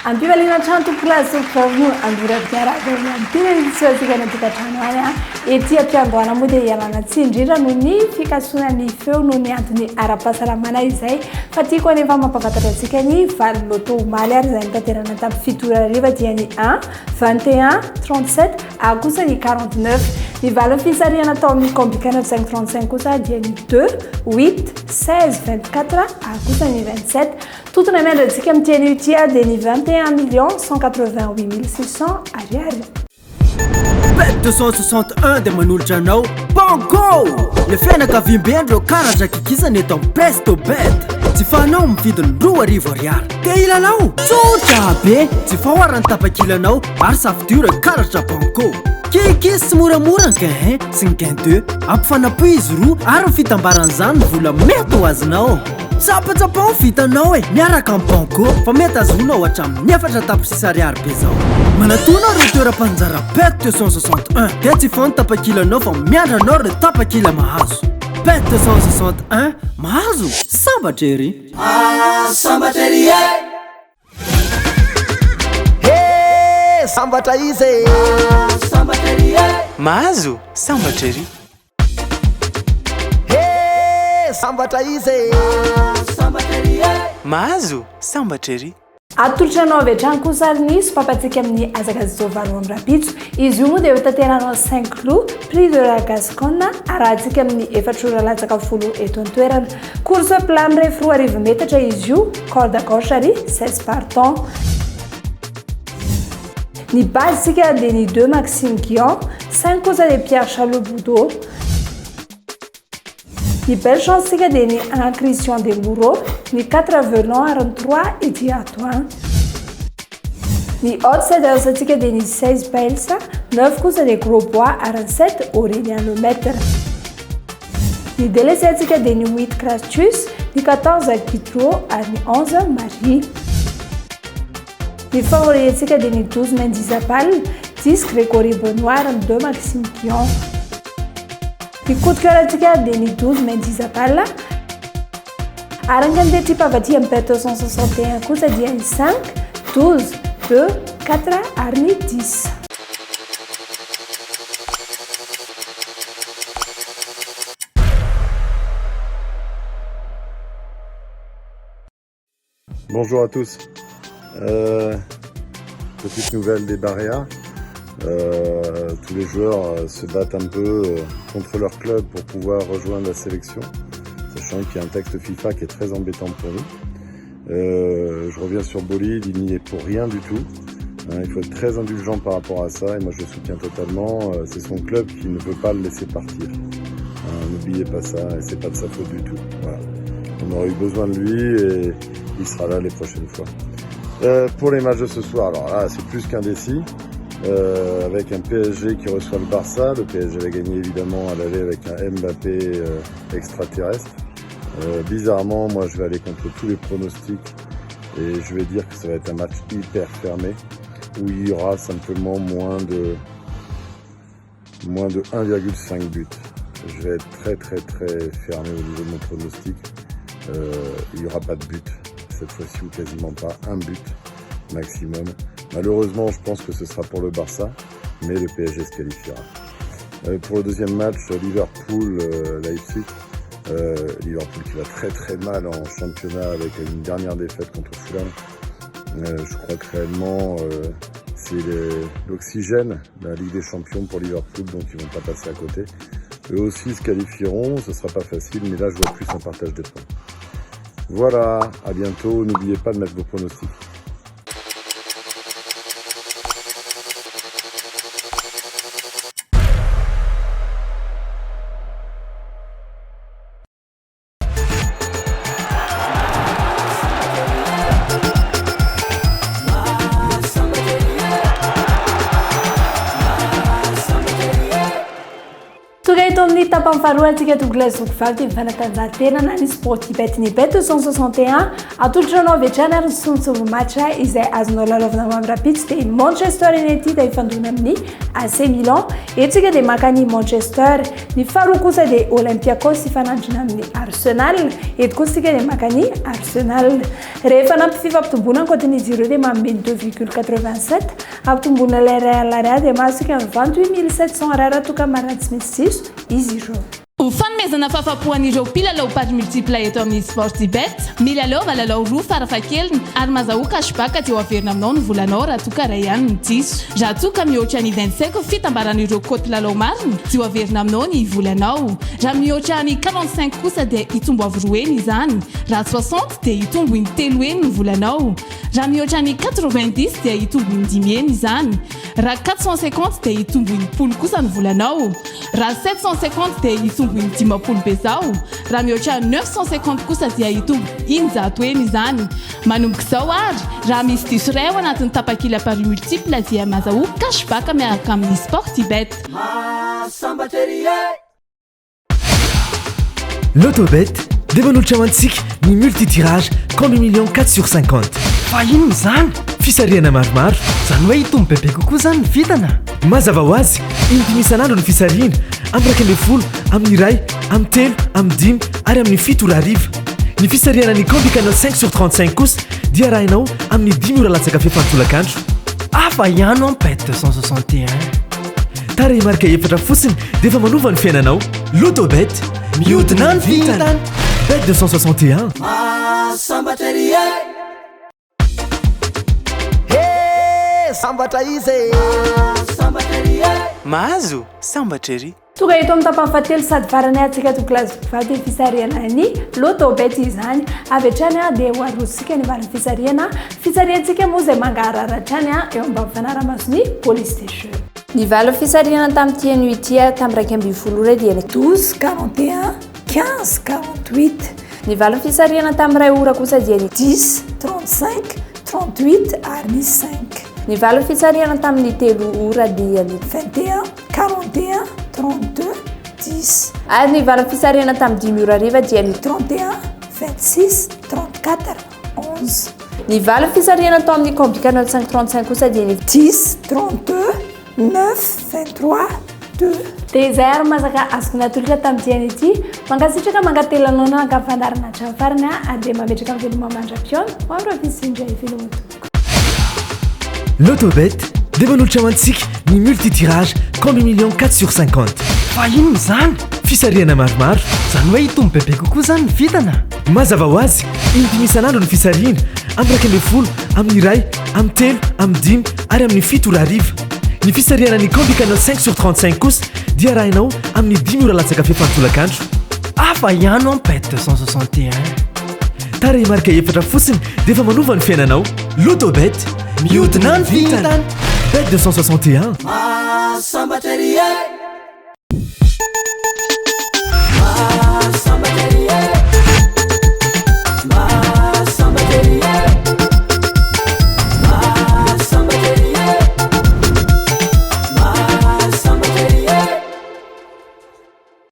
ampivalina trano tompolasyvavno andoradiarateneditsoasikanatykatrano any a ety ampiandoana moa dia ialana tsy indrindra no ny fikasona ny feo no ny antony ara-pahasalamana izay fa tiako anefa mampafantatra antsika ny valo loto omaly ary izay nitanterana tamin'ny fitorariva dia ny 1 21 37 akosa ny 49 ny valo fisarihana atao amin'ny combique 935 kosa dia ny 2 8 16 24 akosa ny 27 totona miandratsika amin'tiany io tia dia ny 21 688 ariary. Bet 261 dia manolotra anao bango le fianakaviam-beandreo karatra kikisany eto presto bet tsy fanao mifidiny 2 ariary ka ilalao tsotra be tsy fahoarany tapakilanao ary safidura karatra bango kikisy tsy moramora gain sy ny gain 2 ampifanapo izy roa ary fitambaran'izany vola mety ho azinao tsapatsapao vitanao miaraka amin'ny bango fa mety azonao hatramin'ny 4 tapisy ariary be zao manatona reo toeram-panjara bet 261 dia tsy fano tapakilanao fa miandranao reo tapakila mahazo bet 261 mahazo sambatra ery sambatra ery sambatra izy sambatra ery mahazo sambatra ery sambatra izy sambatra ery mahazo sambatra ery atolotra anao avy hatrany kosa ary ny sopapatsika amin'ny azakazazovalo amin'ny rapitso izy io moa dia hotanteranao 5 clous prix de la gascone arahantsika amin'ny 4 latsaka folo eto antoerana course plam ray froa arivo metatra izy io corde gauche ary 16 parton ny base sika dia ny 2 maxime guillon 5 kosa dia Pierre Charles Boudot ny belle chance sika dia ny 1 Christian de Moreau ny 4 Velon ary ny 3 Edi Atoin ny haute cédance sika dia ny 16 Pelsa 9 kosa dia Gros Bois ary ny 7 Aurélien Lemaitre ny délaissé sika dia ny 8 Crastus ny 14 Guitro ary ny 11 Marie ny favori sika dia ny 12 Mendizabal 10 Grégory Benoît ary ny 2 Maxime Guillon ny coup de cœur atsika dia ny 12 Mendizabal arangany dia tripavaty amin'ny bet 261 kosa dia ny 5 12 2 4 ary ny 10 Bonjour à tous. Petite nouvelle des Barréas. Tous les joueurs se battent un peu contre leur club pour pouvoir rejoindre la sélection, sachant qu'il y a un texte FIFA qui est très embêtant pour nous. Je reviens sur Bolide, il n'y est pour rien du tout. Il faut être très indulgent par rapport à ça et moi je le soutiens totalement. C'est son club qui ne peut pas le laisser partir. N'oubliez pas ça et c'est pas de sa faute du tout. Voilà. On aurait eu besoin de lui et il sera là les prochaines fois. Pour les matchs de ce soir, alors là c'est plus qu'indécis. Avec un PSG qui reçoit le Barça. Le PSG va gagner évidemment à l'aller avec un Mbappé extraterrestre. Bizarrement, moi je vais aller contre tous les pronostics et je vais dire que ça va être un match hyper fermé où il y aura simplement moins de 1,5 buts. Je vais être très fermé au niveau de mon pronostic. Il n'y aura pas de but cette fois-ci ou quasiment pas, un but maximum. Malheureusement, je pense que ce sera pour le Barça, mais le PSG se qualifiera. Pour le deuxième match, Liverpool-Leipzig. Liverpool qui va très mal en championnat avec une dernière défaite contre Fulham. Je crois que réellement, c'est l'oxygène de la Ligue des Champions pour Liverpool, donc ils vont pas passer à côté. Eux aussi se qualifieront, ce sera pas facile, mais là je vois plus un partage de points. Voilà, à bientôt, n'oubliez pas de mettre vos pronostics. tampafaharoantsika togolazoko valy dia mifanatanjahantena na ny sport bet ny bet 261 atolotranao avetrany ary ny sontsolo match izay azonao lalaovana mamyrapitsy dia Manchester United ifandona amin'ny AC Milan etsika dia makany Manchester ny faharoa kosa dia Olympiakos ifanandrina amin'ny Arsenal eto kosa sika dia makany Arsenal rehefa nampififampitomboana ankoatin'izy ireo dia manome 2,87 ampitombona ilay Real dia masika 28 700 ariary toka maratsy misy jiso izy ireo. Ho fanomezana fahafapohan'ireo mpilalao pary multipla eto amin'ny Sportybet, milalao valalao roa farafahakeliny ary mazahoaka cashback aty ho averina aminao ny volanao raha toa ray ihany ny diso. Raha toa mihoatra ny 25 fitambaran'ireo koty lalao marina dia ho averina aminao ny volanao. Raha mihoatra ny 45 kosa dia hitombo avy 2 izany. Raha 60 dia hitombo ny 3 ny volanao. Raha mihoatra ny 90 dia hitombo ny 10 izany. Raha 450 dia hitombo ny 10 kosa ny volanao. Raha 750 dia hitombo ny 10 bezao. Raha mihoatra 950 kosa dia hitombo injato izany. Manomboka izao ary raha misy diso iray ao anatin'ny tapakila pari multipla dia mazahoaka cashback miaraka amin'ny Sportybet. L'autobet dia manolotra antsika ny multitirage combi million 4/50. fa ino zany Fisariana maromaro zany hoe hitombo bebe kokoa zany ny vitana. mazava ho azy indimy isan'andro ny fisariana amin'ny 20, amin'ny iray, amin'ny 3, amin'ny 5 ary amin'ny 7 ora hariva. Ny fisariana ny combi canal 5/35 kosa dia arahinao amin'ny 10 ora latsaka fefantolakandro. Afa ihany en bet 261. Tara marika efatra fotsiny dia efa manova ny fiainanao. L'autobet mihodina ny vitana. Bet 261. Sambatra izy mahazo sambatra ery tonga eto amin'ny tapany fahatelo sady farany atsika tokilazoko vaty fisariana ny l'autobet izany avy hatrany dia ho arosika ny variny fisariantsika moa izay mangararatrany eo ambany fanaramasony police station. Ny vala fisariana tamin'ity nuity tamin'ny raika ambin'ny folo ora dia 12:41 15:48. Ny vala fisariana tamin'ny ray ora kosa dia 10:35 38 ary 5. Ny vala fisariana tamin'ny telo ora dia 21 41 32 10. Ary ny vala fisariana tamin'ny 5 ora hariva dia 31 26 34 11. Ny vala fisariana tao amin'ny combi canal 5/35 kosa dia 10 32 9 23 2. Dia izay ary masaka azoko natolotra tamin'ity ity mangasitraka mangatelanao na ankafandarana hatramin'ny farany ary dia mametraka amin'ny veloma mandra-piona ho amin'ny rahafisyindray filomatokoa. L'autobet dia manolotra antsika ny multitirage combi million 4/50. fa ino zany Fisariana maromaro zany hoe hitombo bebe kokoa zany ny vitana. mazava ho azy indimy isan'andro ny fisariana amin'ny 20, amin'ny iray, amin'ny 3, amin'ny 5 ary amin'ny 7 ora hariva. Ny fisariana ny combi canal 5/35 kosa dia arahinao amin'ny 10 ora latsaka fefantolakandro. Afa ihany en bet 261. Tara marika efatra fotsiny dia efa manova ny fiainanao. L'autobet mihodina ny vitana. Bet 261. Sambatra ery